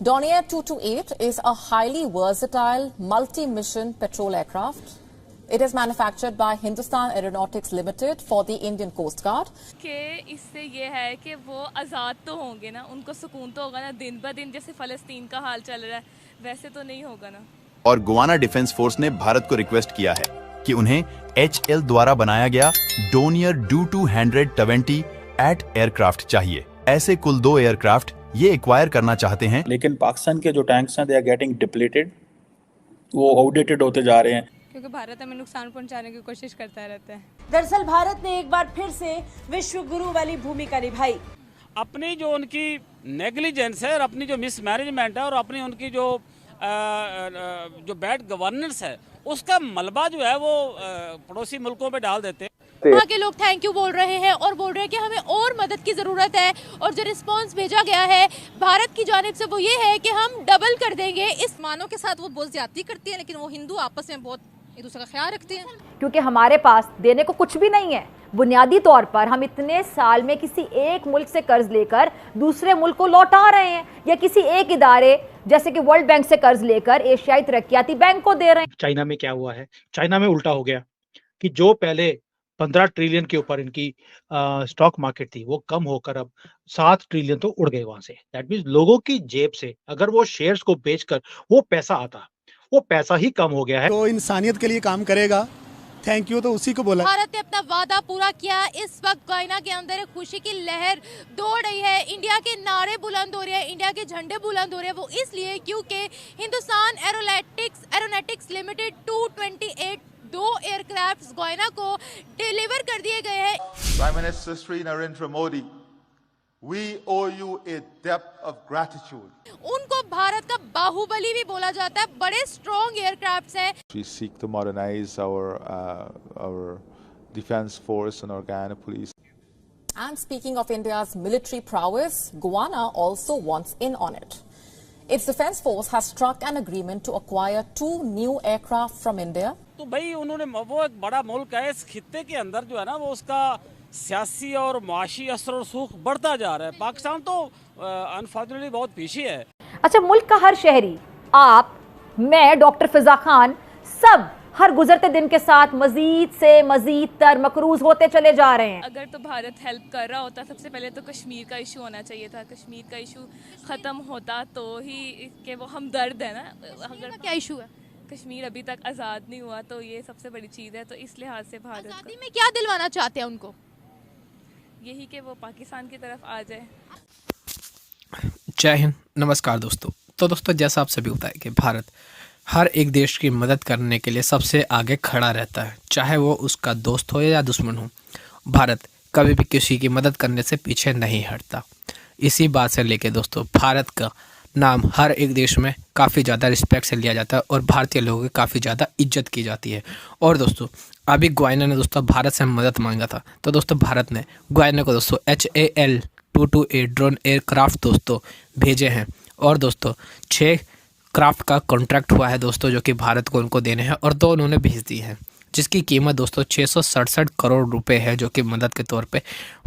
Dornier 228 is a highly versatile multi-mission patrol aircraft. It is manufactured by Hindustan Aeronautics Limited for the Indian Coast Guard. कि इससे ये है कि वो आज़ाद तो होंगे ना, उनको सुकून तो होगा ना। दिन ब दिन जैसे फ़लस्तीन का हाल चल रहा है वैसे तो नहीं होगा ना। और गुआना डिफेंस फोर्स ने भारत को रिक्वेस्ट किया है कि उन्हें HL द्वारा बनाया गया डोनियर Do-220 एट एयरक्राफ्ट चाहिए। ऐसे कुल 2 एयरक्राफ्ट ये एक्वायर करना चाहते हैं, लेकिन पाकिस्तान के जो टैंक्स हैं दे आर गेटिंग डिप्लीटेड, वो आउटडेटेड होते जा रहे हैं, क्योंकि भारत हमें नुकसान पहुंचाने की कोशिश करता रहता है। दरअसल भारत ने एक बार फिर से विश्व गुरु वाली भूमिका निभाई। अपनी जो उनकी नेग्लिजेंस है और अपनी जो मिसमैनेजमेंट है और अपनी उनकी जो बैड गवर्नेंस है उसका मलबा जो है वो पड़ोसी मुल्कों पे डाल देते हैं। वहाँ के लोग थैंक यू बोल रहे हैं और बोल रहे हैं कि हमें और मदद की ज़रूरत है, और जो रिस्पांस भेजा गया है भारत की जानिब से वो ये है कि हम डबल कर देंगे। इस मानों के साथ वो बहुत ज्यादती करती है, लेकिन वो हिंदू आपस में बहुत एक दूसरे का ख्याल रखते हैं। क्योंकि हमारे पास देने को कुछ भी नहीं है। बुनियादी तौर पर हम इतने साल में किसी एक मुल्क से कर्ज लेकर दूसरे मुल्क को लौटा रहे हैं, या किसी एक इदारे जैसे कि वर्ल्ड बैंक से कर्ज लेकर एशियाई तरक्याती बैंक को दे रहे हैं। चाइना में क्या हुआ है, चाइना में उल्टा हो गया कि जो पहले 15 ट्रिलियन के ऊपर इनकी स्टॉक मार्केट थी वो कम होकर अब 7 ट्रिलियन तो उड़ गए वहां से। दैट मींस लोगों की जेब से अगर वो शेयर्स को बेचकर वो पैसा आता, वो पैसा ही कम हो गया है। तो इंसानियत के लिए काम करेगा, थैंक यू तो उसी को बोला। भारत ने अपना वादा पूरा किया। इस वक्त गायना के अंदर एक खुशी की लहर दौड़ रही है। इंडिया के नारे बुलंद हो रहे हैं, इंडिया के झंडे बुलंद हो रहे हैं। वो इसलिए क्योंकि हिंदुस्तान एरोनॉटिक्स लिमिटेड 228 2 एयरक्राफ्ट गायना को डिलीवर कर दिए गए हैं। Prime Minister Sri Narendra Modi, we owe you a debt of gratitude. उनको भारत का बाहुबली भी बोला जाता है। बड़े स्ट्रॉन्ग एयरक्राफ्ट्स हैं। We seek to modernize our defense force and our Guyana police. And speaking of India's military prowess, Guyana also wants in on it. Its defense force has struck an agreement to acquire 2 new aircraft from India. तो भाई उन्होंने, वो एक बड़ा मुल्क है, इस खित्ते के अंदर जो है ना वो उसका सियासी और मुआशी असर और सूख बढ़ता जा रहा है। पाकिस्तान तो अनफॉर्चुनेटली बहुत पीछे है। अच्छा, मुल्क का हर शहरी, आप, मैं, डॉक्टर फिजा खान, सब हर गुजरते दिन के साथ मजीद से मजीद तर मकरूज होते चले जा रहे हैं। अगर तो भारत हेल्प कर रहा होता, सबसे पहले तो कश्मीर का इशू होना चाहिए था। कश्मीर का इशू ख़त्म होता तो ही कि वो हमदर्द है ना। अगर क्या इशू है? कश्मीर अभी तक आज़ाद नहीं हुआ तो ये सबसे बड़ी चीज़ है। तो इस लिहाज से भारत आज़ादी में क्या दिलवाना चाहते हैं उनको? यही कि वो पाकिस्तान की तरफ आ जाए। जय हिंद, नमस्कार दोस्तों। तो दोस्तों, जैसा आप सभी पता है कि भारत हर एक देश की मदद करने के लिए सबसे आगे खड़ा रहता है, चाहे वो उसका दोस्त हो या दुश्मन हो। भारत कभी भी किसी की मदद करने से पीछे नहीं हटता। इसी बात से लेके दोस्तों, भारत का नाम हर एक देश में काफ़ी ज़्यादा रिस्पेक्ट से लिया जाता है और भारतीय लोगों की काफ़ी ज़्यादा इज्जत की जाती है। और दोस्तों, अभी ग्वाइना ने दोस्तों भारत से मदद मांगा था, तो दोस्तों भारत ने ग्वाइना को दोस्तों HAL 228 ड्रोन एयरक्राफ्ट दोस्तों भेजे हैं। और दोस्तों 6 क्राफ्ट का कॉन्ट्रैक्ट हुआ है दोस्तों, जो कि भारत को उनको देने हैं, और 2 उन्होंने भेज दी है, जिसकी कीमत दोस्तों 667 करोड़ रुपए है, जो कि मदद के तौर पे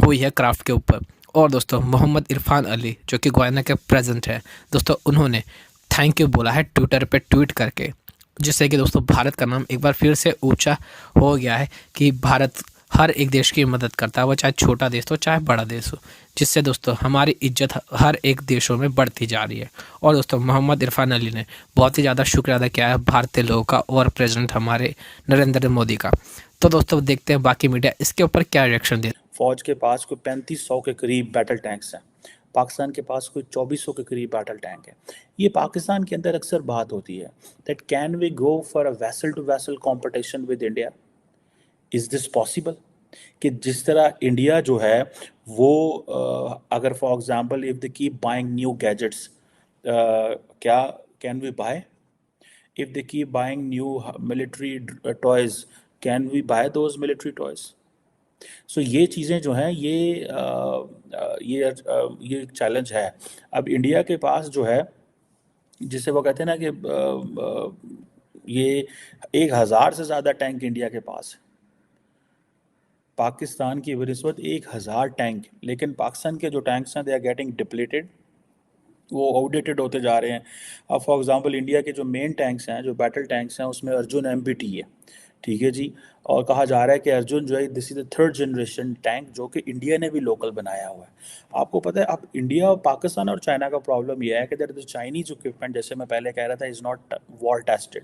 हुई है क्राफ्ट के ऊपर। और दोस्तों मोहम्मद इरफान अली, जो कि ग्वाइना के प्रेसिडेंट है दोस्तों, उन्होंने थैंक यू बोला है ट्विटर पे ट्वीट करके, जिससे कि दोस्तों भारत का नाम एक बार फिर से ऊंचा हो गया है कि भारत हर एक देश की मदद करता है, वो चाहे छोटा देश हो चाहे बड़ा देश हो, जिससे दोस्तों हमारी इज्जत हर एक देशों में बढ़ती जा रही है। और दोस्तों मोहम्मद इरफान अली ने बहुत ही ज़्यादा शुक्रिया अदा किया है भारतीय लोगों का और प्रेसिडेंट हमारे नरेंद्र मोदी का। तो दोस्तों देखते हैं बाकी मीडिया इसके ऊपर क्या रिएक्शन दे। फौज के पास कोई 3500 के करीब बैटल टैंक्स हैं, पाकिस्तान के पास कोई 2400 के करीब बैटल टैंक है। ये पाकिस्तान के अंदर अक्सर बात होती है that can we go for a vessel to vessel competition with India, is this possible? कि जिस तरह इंडिया जो है वो अगर for example if they keep buying new gadgets, क्या can we buy? If they keep buying new military toys, can we buy those military toys? So ये चीज़ें जो हैं ये चैलेंज है। अब इंडिया के पास जो है, जिसे वो कहते हैं ना कि ये 1000 से ज़्यादा टैंक इंडिया के पास है। पाकिस्तान की वनस्बत 1000 टैंक, लेकिन पाकिस्तान के जो टैंक्स हैं दे आर गेटिंग डिप्लीटेड, वो आउटडेटेड होते जा रहे हैं। अब फॉर एग्जांपल इंडिया के जो मेन टैंक्स हैं, जो बैटल टैंक्स हैं, उसमें अर्जुन MBT है, ठीक है जी। और कहा जा रहा है कि अर्जुन जो है this is the 3rd generation tank जो कि इंडिया ने भी लोकल बनाया हुआ है। आपको पता है, अब इंडिया और पाकिस्तान और चाइना का प्रॉब्लम यह है कि दैट द चाइनीज इक्विपमेंट, जैसे मैं पहले कह रहा था, is not war tested.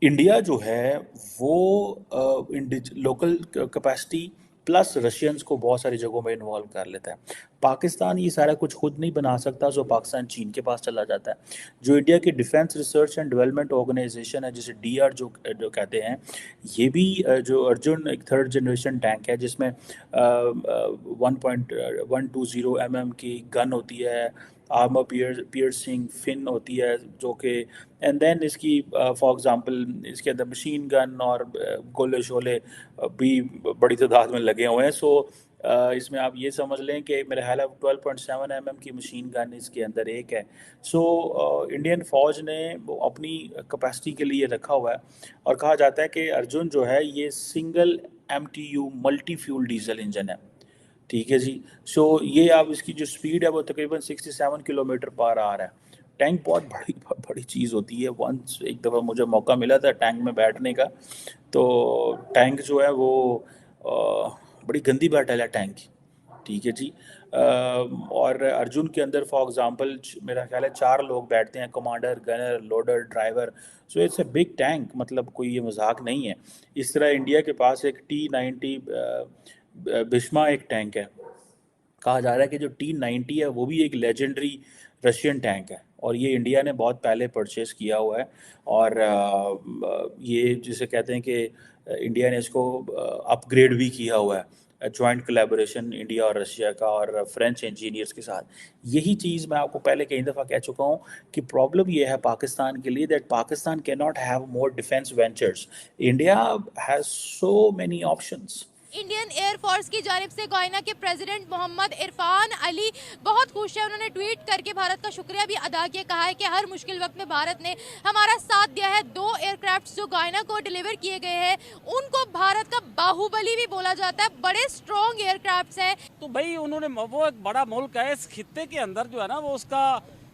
India जो है वो लोकल कैपेसिटी प्लस रशियंस को बहुत सारी जगहों में इन्वॉल्व कर लेता है। पाकिस्तान ये सारा कुछ खुद नहीं बना सकता, सो पाकिस्तान चीन के पास चला जाता है। जो इंडिया की defence research and development organisation है, जिसे DR जो कहते हैं, ये भी जो अर्जुन एक 3rd जनरेशन टैंक है जिसमें 1.120 mm की गन होती है, आर्मर पियर्सिंग फिन होती है जो कि, एंड देन इसकी फॉर एग्जांपल इसके अंदर मशीन गन और गोले शोले भी बड़ी तादाद में लगे हुए हैं। सो इसमें आप ये समझ लें कि मेरे ख्याल है 12.7 mm की मशीन गन इसके अंदर एक है। सो इंडियन फ़ौज ने वो अपनी कैपेसिटी के लिए रखा हुआ है। और कहा जाता है कि अर्जुन जो है ये single MTU multi fuel diesel engine है, ठीक है जी। सो ये आप इसकी जो स्पीड है वो तकरीबन 67 किलोमीटर पर आवर है। टैंक बहुत बड़ी चीज़ होती है। वंस एक दफ़ा मुझे मौका मिला था टैंक में बैठने का, तो टैंक जो है वो बड़ी गंदी बैटल है टैंक की, ठीक है जी। और अर्जुन के अंदर फॉर एग्जांपल मेरा ख्याल है 4 लोग बैठते हैं, commander, gunner, loader, driver. So it's a big tank, मतलब कोई ये मजाक नहीं है। इस तरह इंडिया के पास एक T-90 बिस्मा एक टैंक है। कहा जा रहा है कि जो T-90 है वो भी एक लेजेंडरी रशियन टैंक है और ये इंडिया ने बहुत पहले परचेस किया हुआ है। और ये जिसे कहते हैं कि इंडिया ने इसको अपग्रेड भी किया हुआ है, जॉइंट कोलैबोरेशन इंडिया और रशिया का और फ्रेंच इंजीनियर्स के साथ। यही चीज़ मैं आपको पहले कई दफ़ा कह चुका हूँ कि प्रॉब्लम ये है पाकिस्तान के लिए that Pakistan can not have more defence ventures. India has so many options. Indian air force की जानिब से गोयना के प्रेसिडेंट मोहम्मद इरफान अली बहुत खुश है। उन्होंने ट्वीट करके भारत का शुक्रिया भी अदा किया, कहा है कि हर मुश्किल वक्त में भारत ने हमारा साथ दिया है। 2 एयरक्राफ्ट जो गोयना को डिलीवर किए गए हैं उनको भारत का बाहुबली भी बोला जाता है, बड़े स्ट्रॉन्ग एयरक्राफ्ट हैं। तो भाई उन्होंने, वो एक बड़ा मुल्क है, इस खित्ते के अंदर जो है ना वो उसका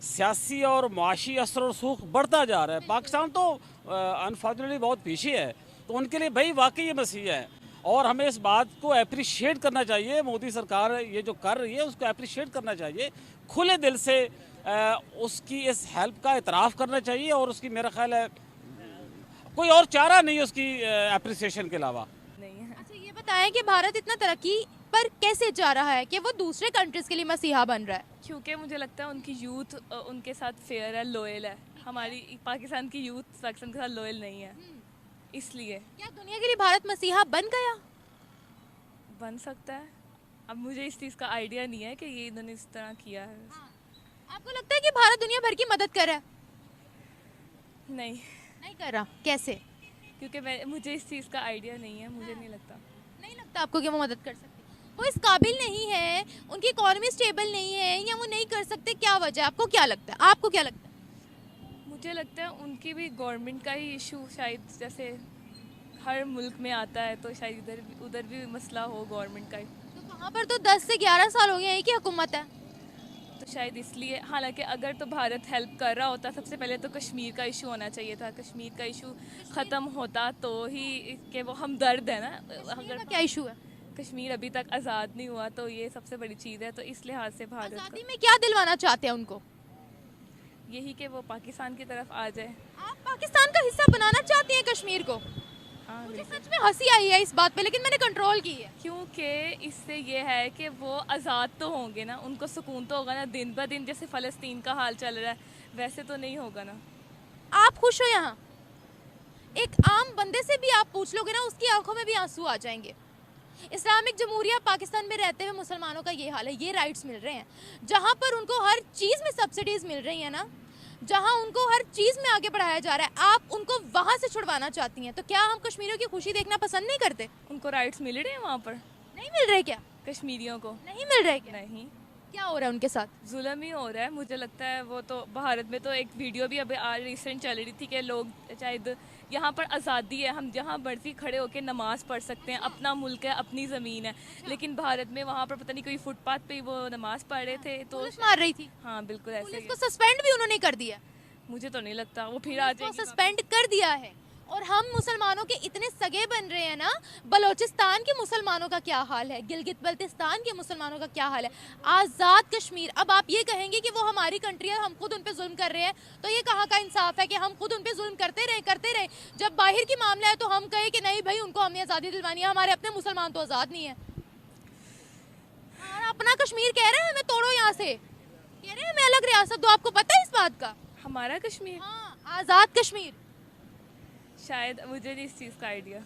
सियासी और मुआशी असर और सूख बढ़ता जा रहा है। पाकिस्तान तो अनफॉर्चुनेटली बहुत पीछे है, तो उनके लिए भाई वाकई ये मसीहा है और हमें इस बात को अप्रिशिएट करना चाहिए। मोदी सरकार ये जो कर रही है उसको अप्रिशिएट करना चाहिए, खुले दिल से उसकी इस हेल्प का इतराफ़ करना चाहिए और उसकी, मेरा ख्याल है कोई और चारा नहीं है उसकी अप्रिसिएशन के अलावा नहीं है। अच्छा ये बताएं कि भारत इतना तरक्की पर कैसे जा रहा है कि वो दूसरे कंट्रीज़ के लिए मसीहा बन रहा है? क्योंकि मुझे लगता है उनकी यूथ उनके साथ फेयर है, लॉयल है। हमारी पाकिस्तान की यूथ पाकिस्तान के साथ लॉयल नहीं है, इसलिए। क्या दुनिया के लिए भारत मसीहा बन गया? बन सकता है, अब मुझे इस चीज़ का आइडिया नहीं है कि ये इन्होंने इस तरह किया है। आपको लगता है कि भारत दुनिया भर की मदद कर रहा है? नहीं कर रहा। कैसे? क्योंकि मुझे इस चीज़ का आइडिया नहीं है, मुझे नहीं लगता आपको कि वो मदद कर सकते? वो इस काबिल नहीं है, उनकी इकॉनमी स्टेबल नहीं है, या वो नहीं कर सकते? क्या वजह है? आपको क्या लगता है? आपको क्या लगता है? मुझे लगता है उनकी भी गवर्नमेंट का ही इशू, शायद जैसे हर मुल्क में आता है तो शायद उधर भी मसला हो गवर्नमेंट का ही। तो वहाँ पर तो 10 से 11 साल हो गए हैं कि हुकूमत है, तो शायद इसलिए। हालांकि अगर तो भारत हेल्प कर रहा होता, सबसे पहले तो कश्मीर का इशू होना चाहिए था। कश्मीर का इशू ख़त्म होता तो ही कि वो हमदर्द है ना। अगर क्या इशू है? कश्मीर अभी तक आज़ाद नहीं हुआ, तो ये सबसे बड़ी चीज़ है। तो इस लिहाज से भारत आज़ादी में क्या दिलवाना चाहते हैं उनको? यही कि वो पाकिस्तान की तरफ आ जाए। आप पाकिस्तान का हिस्सा बनाना चाहती हैं कश्मीर को? हाँ, मुझे सच में हंसी आई है इस बात पे, लेकिन मैंने कंट्रोल की है। क्योंकि इससे ये है कि वो आज़ाद तो होंगे ना, उनको सुकून तो होगा ना। दिन ब दिन जैसे फ़लस्तीन का हाल चल रहा है वैसे तो नहीं होगा ना। आप खुश हो? यहाँ एक आम बंदे से भी आप पूछ लोगे ना, उसकी आंखों में भी आंसू आ जाएंगे। इस्लामिक जमहूरिया पाकिस्तान में रहते हुए मुसलमानों का ये हाल है। ये राइट्स मिल रहे हैं जहाँ पर उनको हर चीज़ में सब्सिडीज़ मिल रही है ना, जहाँ उनको हर चीज़ में आगे बढ़ाया जा रहा है, आप उनको वहाँ से छुड़वाना चाहती हैं। तो क्या हम कश्मीरियों की खुशी देखना पसंद नहीं करते? उनको राइट्स मिल रहे हैं वहाँ पर? नहीं मिल रहे क्या? कश्मीरियों को नहीं मिल रहे क्या? नहीं। क्या हो रहा है उनके साथ? जुल्म ही हो रहा है मुझे लगता है। वो तो भारत में तो एक वीडियो भी अभी आज रिसेंट चल रही थी कि लोग शायद यहाँ पर आज़ादी है, हम जहाँ मर्जी खड़े होकर नमाज पढ़ सकते हैं, अपना मुल्क है, अपनी ज़मीन है, लेकिन भारत में वहाँ पर पता नहीं कोई फुटपाथ पे ही वो नमाज पढ़ रहे थे तो पुलिस मार रही थी। हाँ बिल्कुल ऐसे पुलिस ही। को सस्पेंड भी उन्होंने कर दिया। मुझे तो नहीं लगता वो फिर आ जाएगी। सस्पेंड कर दिया है। और हम मुसलमानों के इतने सगे बन रहे हैं ना, बलोचिस्तान के मुसलमानों का क्या हाल है, गिलगित बल्तिस्तान के मुसलमानों का क्या हाल है, आज़ाद कश्मीर। अब आप ये कहेंगे कि वो हमारी कंट्री है, हम खुद उन पे जुल्म कर रहे हैं, तो ये कहाँ का इंसाफ है कि हम खुद उन पे जुल्म करते रहे। जब बाहर की मामला है तो हम कहे कि नहीं भाई उनको हमने आज़ादी दिलवानी है, हमारे अपने मुसलमान तो आज़ाद नहीं है। अपना कश्मीर कह रहे हैं हमें तोड़ो यहाँ से, कह रहे हैं हमें अलग रियासत दो। आपको पता है इस बात का? हमारा कश्मीर, हाँ, आज़ाद कश्मीर। शायद मुझे नहीं इस चीज़ का आइडिया।